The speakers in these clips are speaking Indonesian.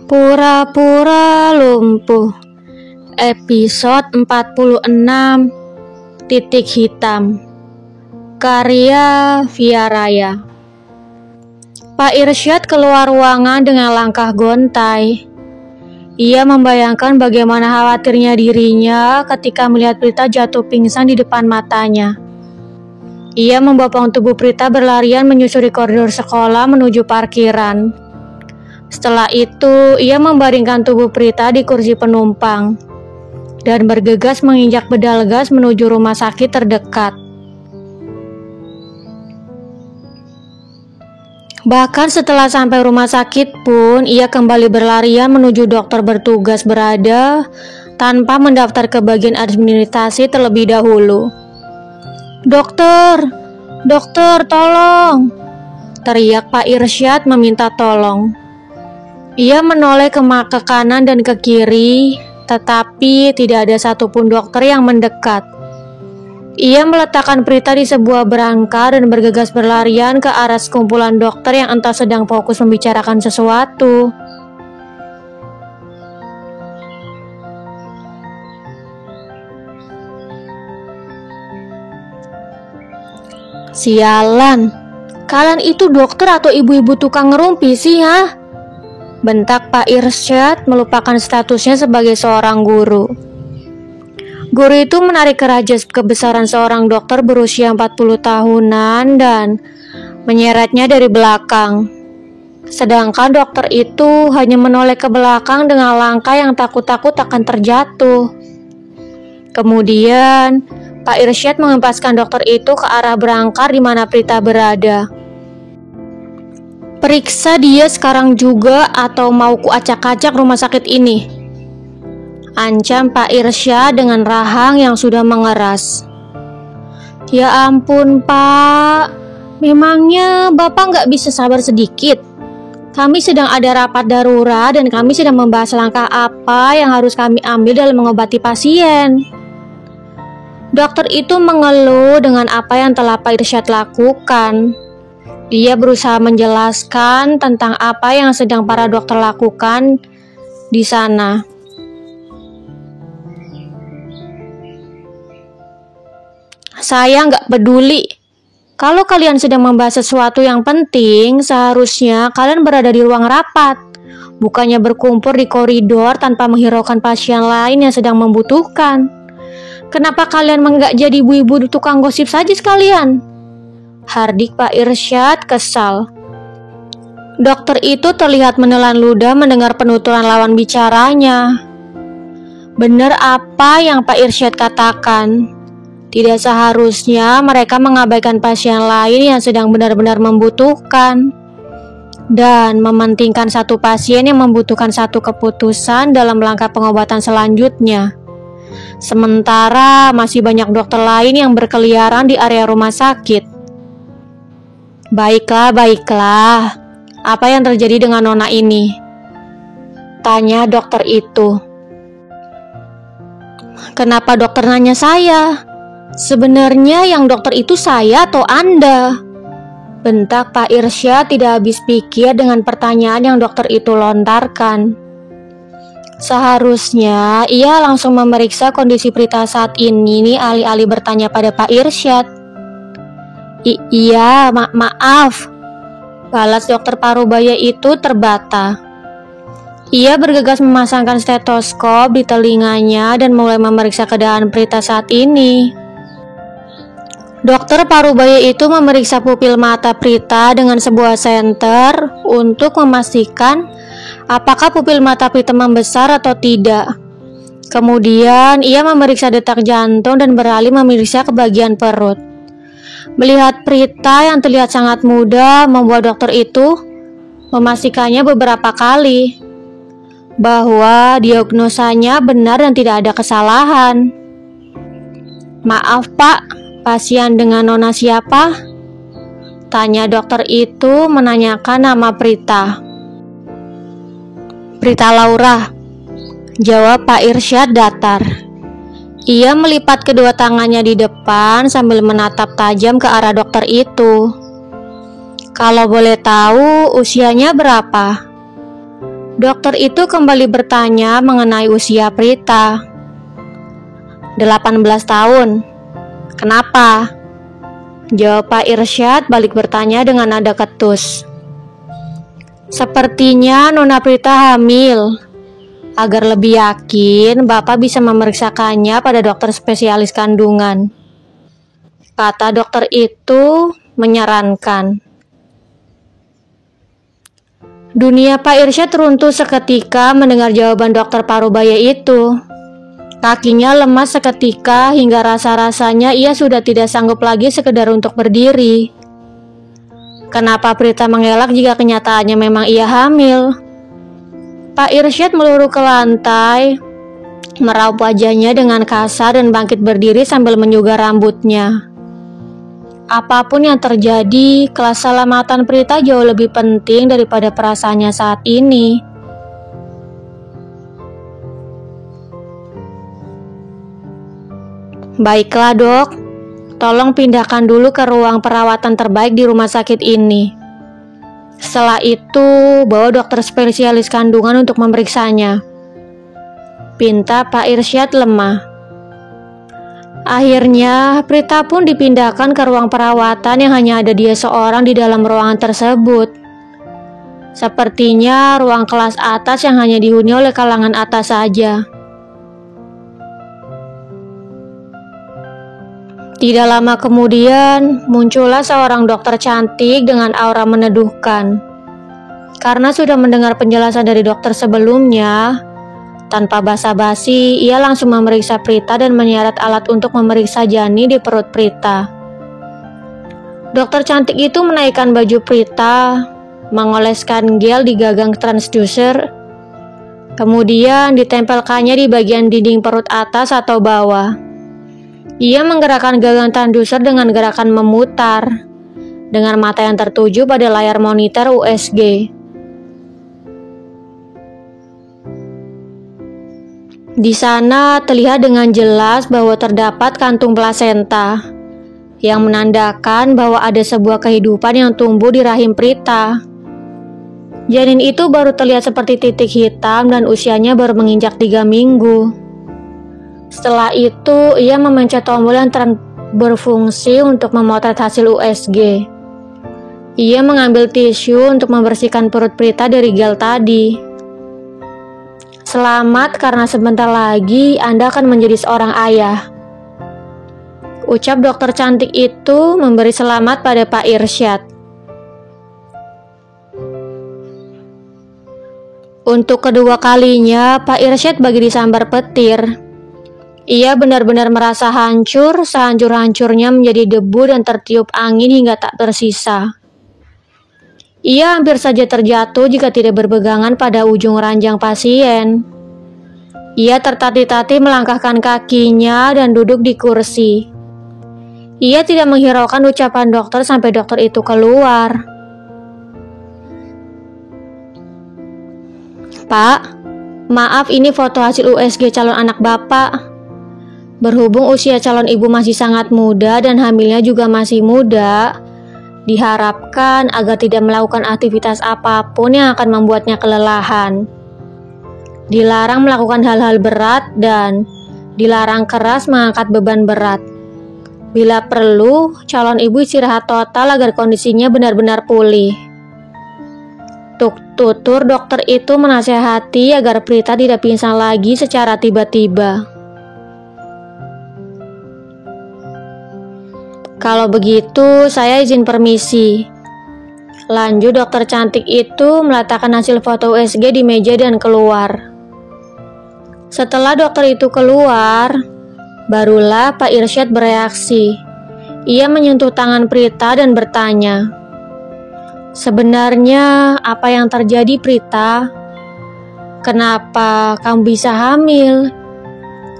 Pura-pura lumpuh. Episode 46. Titik hitam. Karya Via Raya. Pak Irsyad keluar ruangan dengan langkah gontai. Ia membayangkan bagaimana khawatirnya dirinya ketika melihat Prita jatuh pingsan di depan matanya. Ia membopong tubuh Prita berlarian menyusuri koridor sekolah menuju parkiran. Setelah itu, ia membaringkan tubuh Prita di kursi penumpang dan bergegas menginjak pedal gas menuju rumah sakit terdekat. Bahkan setelah sampai rumah sakit pun, ia kembali berlarian menuju dokter bertugas berada tanpa mendaftar ke bagian administrasi terlebih dahulu. Dokter, tolong!" teriak Pak Irsyad meminta tolong. Ia menoleh ke kanan dan ke kiri, tetapi tidak ada satupun dokter yang mendekat. Ia meletakkan Prita di sebuah berangka dan bergegas berlarian ke arah sekumpulan dokter yang entah sedang fokus membicarakan sesuatu. "Sialan, kalian itu dokter atau ibu-ibu tukang ngerumpi sih, ha?" bentak Pak Irsyad melupakan statusnya sebagai seorang guru. Guru itu menarik kerajas kebesaran seorang dokter berusia 40 tahunan dan menyeretnya dari belakang. Sedangkan dokter itu hanya menoleh ke belakang dengan langkah yang takut-takut akan terjatuh. Kemudian, Pak Irsyad mengempaskan dokter itu ke arah berangkar di mana Prita berada. "Periksa dia sekarang juga atau mau kuacak-acak rumah sakit ini," ancam Pak Irsyad dengan rahang yang sudah mengeras. "Ya ampun, Pak, memangnya Bapak nggak bisa sabar sedikit? Kami sedang ada rapat darurat dan kami sedang membahas langkah apa yang harus kami ambil dalam mengobati pasien." Dokter itu mengeluh dengan apa yang telah Pak Irsyad lakukan. Dia berusaha menjelaskan tentang apa yang sedang para dokter lakukan di sana. "Saya nggak peduli. Kalau kalian sedang membahas sesuatu yang penting, seharusnya kalian berada di ruang rapat, bukannya berkumpul di koridor tanpa menghiraukan pasien lain yang sedang membutuhkan. Kenapa kalian nggak jadi ibu-ibu tukang gosip saja sekalian?" hardik Pak Irsyad kesal. Dokter itu terlihat menelan ludah mendengar penuturan lawan bicaranya. Benar apa yang Pak Irsyad katakan. Tidak seharusnya mereka mengabaikan pasien lain yang sedang benar-benar membutuhkan dan mementingkan satu pasien yang membutuhkan satu keputusan dalam langkah pengobatan selanjutnya. Sementara masih banyak dokter lain yang berkeliaran di area rumah sakit. Baiklah. Apa yang terjadi dengan nona ini?" tanya dokter itu. "Kenapa dokter nanya saya? Sebenarnya yang dokter itu saya atau Anda?" bentak Pak Irsyad tidak habis pikir dengan pertanyaan yang dokter itu lontarkan. Seharusnya ia langsung memeriksa kondisi Prita saat ini nih, alih-alih bertanya pada Pak Irsyad. Iya, maaf," balas dokter Parubaya itu terbata. Ia bergegas memasangkan stetoskop di telinganya dan mulai memeriksa keadaan Prita saat ini. Dokter Parubaya itu memeriksa pupil mata Prita dengan sebuah senter untuk memastikan apakah pupil mata Prita membesar atau tidak. Kemudian ia memeriksa detak jantung dan beralih memeriksa ke bagian perut. Melihat Prita yang terlihat sangat muda membuat dokter itu memastikannya beberapa kali bahwa diagnosanya benar dan tidak ada kesalahan. "Maaf Pak, pasien dengan nona siapa?" tanya dokter itu menanyakan nama Prita. "Prita Laura," jawab Pak Irsyad datar. Ia melipat kedua tangannya di depan sambil menatap tajam ke arah dokter itu. "Kalau boleh tahu usianya berapa?" Dokter itu kembali bertanya mengenai usia Prita. 18 tahun. Kenapa? Jawab Pak Irsyad balik bertanya dengan nada ketus. Sepertinya Nona Prita hamil. Agar lebih yakin, Bapak bisa memeriksakannya pada dokter spesialis kandungan. Kata dokter itu menyarankan. Dunia Pak Irsyad runtuh seketika mendengar jawaban dokter Parubaya itu. Kakinya lemas seketika hingga rasa-rasanya ia sudah tidak sanggup lagi sekedar untuk berdiri. Kenapa Prita mengelak jika kenyataannya memang ia hamil? Pak Irsyad meluru ke lantai, meraup wajahnya dengan kasar dan bangkit berdiri sambil menyugar rambutnya. Apapun yang terjadi, keselamatan Prita jauh lebih penting daripada perasaannya saat ini. Baiklah dok, tolong pindahkan dulu ke ruang perawatan terbaik di rumah sakit ini. Setelah itu, bawa dokter spesialis kandungan untuk memeriksanya. Pinta Pak Irsyad lemah. Akhirnya, Prita pun dipindahkan ke ruang perawatan yang hanya ada dia seorang di dalam ruangan tersebut. Sepertinya ruang kelas atas yang hanya dihuni oleh kalangan atas saja. Tidak lama kemudian, muncullah seorang dokter cantik dengan aura meneduhkan. Karena sudah mendengar penjelasan dari dokter sebelumnya, tanpa basa-basi, ia langsung memeriksa Prita dan menyeret alat untuk memeriksa janin di perut Prita. Dokter cantik itu menaikkan baju Prita, mengoleskan gel di gagang transducer, kemudian ditempelkannya di bagian dinding perut atas atau bawah. Ia menggerakkan gagang transducer dengan gerakan memutar, dengan mata yang tertuju pada layar monitor USG. Di sana terlihat dengan jelas bahwa terdapat kantung plasenta, yang menandakan bahwa ada sebuah kehidupan yang tumbuh di rahim Prita. Janin itu baru terlihat seperti titik hitam dan usianya baru menginjak 3 minggu. Setelah itu, ia memencet tombol yang berfungsi untuk memotret hasil USG. Ia mengambil tisu untuk membersihkan perut Prita dari gel tadi. Selamat karena sebentar lagi Anda akan menjadi seorang ayah. Ucap dokter cantik itu memberi selamat pada Pak Irsyad. Untuk kedua kalinya, Pak Irsyad bagi disambar petir. Ia benar-benar merasa hancur, sehancur-hancurnya menjadi debu dan tertiup angin hingga tak tersisa. Ia hampir saja terjatuh jika tidak berpegangan pada ujung ranjang pasien. Ia tertatih-tatih melangkahkan kakinya dan duduk di kursi. Ia tidak menghiraukan ucapan dokter sampai dokter itu keluar. Pak, maaf ini foto hasil USG calon anak Bapak. Berhubung usia calon ibu masih sangat muda dan hamilnya juga masih muda, diharapkan agar tidak melakukan aktivitas apapun yang akan membuatnya kelelahan. Dilarang melakukan hal-hal berat dan dilarang keras mengangkat beban berat. Bila perlu, calon ibu istirahat total agar kondisinya benar-benar pulih. Tutur dokter itu menasehati agar Prita tidak pingsan lagi secara tiba-tiba. Kalau begitu, saya izin permisi. Lanjut dokter cantik itu meletakkan hasil foto USG di meja dan keluar. Setelah dokter itu keluar, barulah Pak Irsyad bereaksi. Ia menyentuh tangan Prita dan bertanya, "Sebenarnya apa yang terjadi, Prita? Kenapa kamu bisa hamil?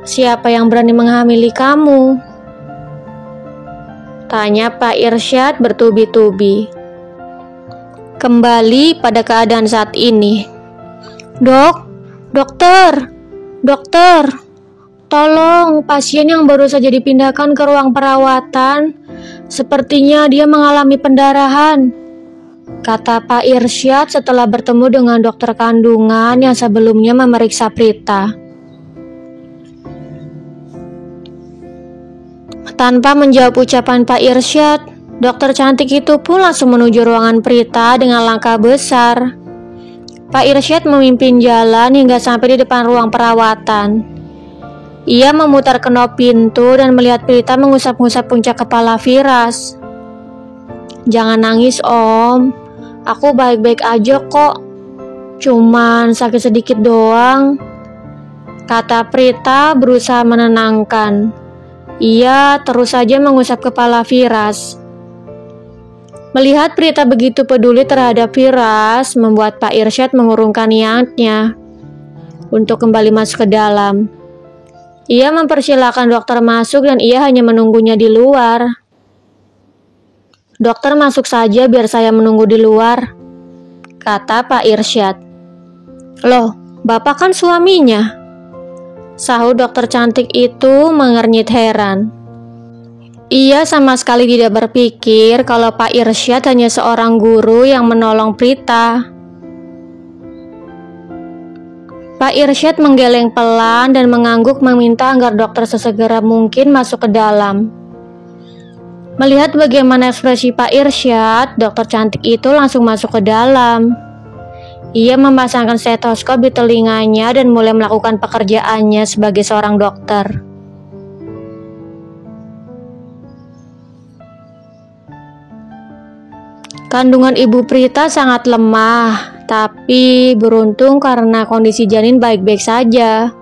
Siapa yang berani menghamili kamu?" Tanya Pak Irsyad bertubi-tubi. Kembali pada keadaan saat ini. Dokter, tolong pasien yang baru saja dipindahkan ke ruang perawatan. Sepertinya dia mengalami pendarahan. kata Pak Irsyad setelah bertemu dengan dokter kandungan yang sebelumnya memeriksa Prita. Tanpa menjawab ucapan Pak Irsyad, dokter cantik itu pun langsung menuju ruangan Prita dengan langkah besar. Pak Irsyad memimpin jalan hingga sampai di depan ruang perawatan. Ia memutar kenop pintu dan melihat Prita mengusap-ngusap puncak kepala Firas. "Jangan nangis, Om. Aku baik-baik aja kok. Cuman sakit sedikit doang," kata Prita berusaha menenangkan. Ia terus saja mengusap kepala Firas. Melihat Prita begitu peduli terhadap Firas, membuat Pak Irsyad mengurungkan niatnya untuk kembali masuk ke dalam. Ia mempersilahkan dokter masuk dan ia hanya menunggunya di luar. "Dokter masuk saja biar saya menunggu di luar," kata Pak Irsyad. "Loh, Bapak kan suaminya," sahut dokter cantik itu mengernyit heran. Ia sama sekali tidak berpikir kalau Pak Irsyad hanya seorang guru yang menolong Prita. Pak Irsyad menggeleng pelan dan mengangguk meminta agar dokter sesegera mungkin masuk ke dalam. Melihat bagaimana ekspresi Pak Irsyad, dokter cantik itu langsung masuk ke dalam. Ia memasangkan stetoskop di telinganya dan mulai melakukan pekerjaannya sebagai seorang dokter. Kandungan Ibu Prita sangat lemah, tapi beruntung karena kondisi janin baik-baik saja.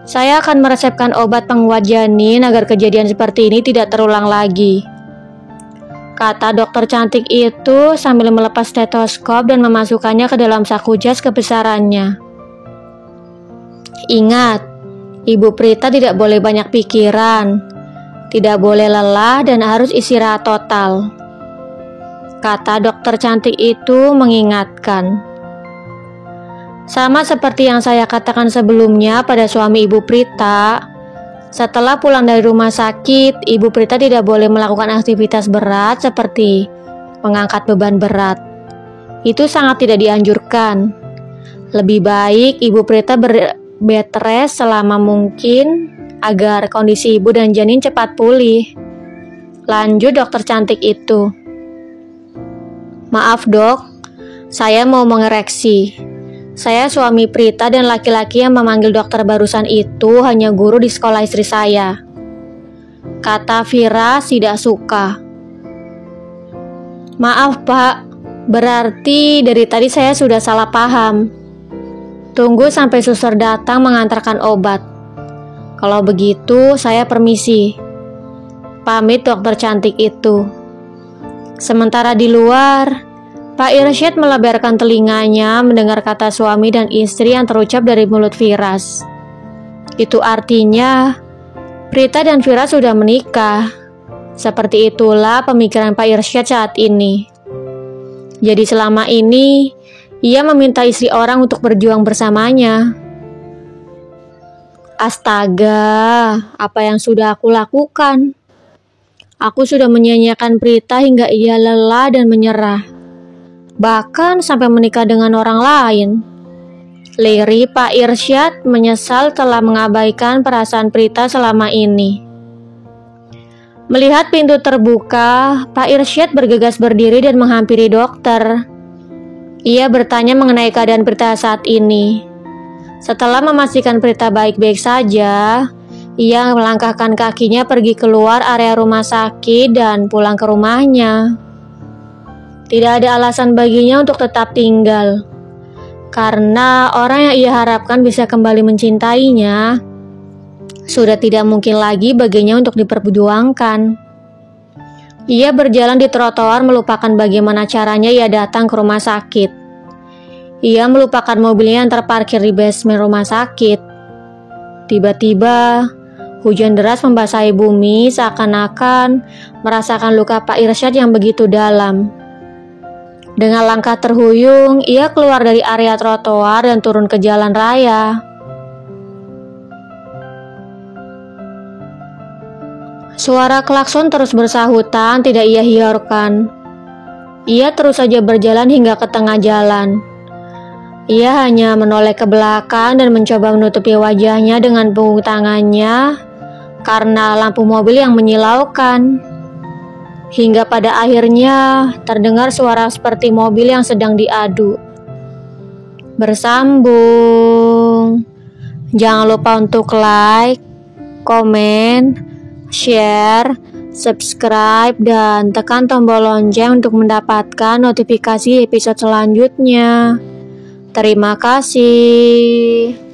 Saya akan meresepkan obat penguat janin agar kejadian seperti ini tidak terulang lagi, kata dokter cantik itu sambil melepas stetoskop dan memasukkannya ke dalam saku jas kebesarannya. "Ingat, Ibu Prita tidak boleh banyak pikiran, tidak boleh lelah dan harus istirahat total," kata dokter cantik itu mengingatkan. Sama seperti yang saya katakan sebelumnya pada suami Ibu Prita, setelah pulang dari rumah sakit, Ibu Prita tidak boleh melakukan aktivitas berat seperti mengangkat beban berat. Itu sangat tidak dianjurkan. Lebih baik Ibu Prita bed rest selama mungkin agar kondisi ibu dan janin cepat pulih, lanjut dokter cantik itu. "Maaf dok, saya mau mengoreksi. Saya suami Prita dan laki-laki yang memanggil dokter barusan itu hanya guru di sekolah istri saya," kata Firas tidak suka. "Maaf Pak, berarti dari tadi saya sudah salah paham. Tunggu sampai suster datang mengantarkan obat. Kalau begitu saya permisi," pamit dokter cantik itu. Sementara di luar, Pak Irsyad melebarkan telinganya mendengar kata suami dan istri yang terucap dari mulut Firas. Itu artinya Prita dan Firas sudah menikah. Seperti itulah pemikiran Pak Irsyad saat ini. Jadi selama ini ia meminta istri orang untuk berjuang bersamanya. Astaga, apa yang sudah aku lakukan? Aku sudah menyanyiakan Prita hingga ia lelah dan menyerah. Bahkan sampai menikah dengan orang lain. Lirih Pak Irsyad menyesal telah mengabaikan perasaan Prita selama ini. Melihat pintu terbuka, Pak Irsyad bergegas berdiri dan menghampiri dokter. Ia bertanya mengenai keadaan Prita saat ini. Setelah memastikan Prita baik-baik saja, ia melangkahkan kakinya pergi keluar area rumah sakit dan pulang ke rumahnya. Tidak ada alasan baginya untuk tetap tinggal, karena orang yang ia harapkan bisa kembali mencintainya sudah tidak mungkin lagi baginya untuk diperjuangkan. Ia berjalan di trotoar melupakan bagaimana caranya ia datang ke rumah sakit. Ia melupakan mobilnya yang terparkir di basement rumah sakit. Tiba-tiba, hujan deras membasahi bumi seakan-akan merasakan luka Pak Irsyad yang begitu dalam. Dengan langkah terhuyung, ia keluar dari area trotoar dan turun ke jalan raya. Suara klakson terus bersahutan, tidak ia hiraukan. Ia terus saja berjalan hingga ke tengah jalan. Ia hanya menoleh ke belakang dan mencoba menutupi wajahnya dengan punggung tangannya karena lampu mobil yang menyilaukan. Hingga pada akhirnya terdengar suara seperti mobil yang sedang diadu. Bersambung. Jangan lupa untuk like, komen, share, subscribe, dan tekan tombol lonceng untuk mendapatkan notifikasi episode selanjutnya. Terima kasih.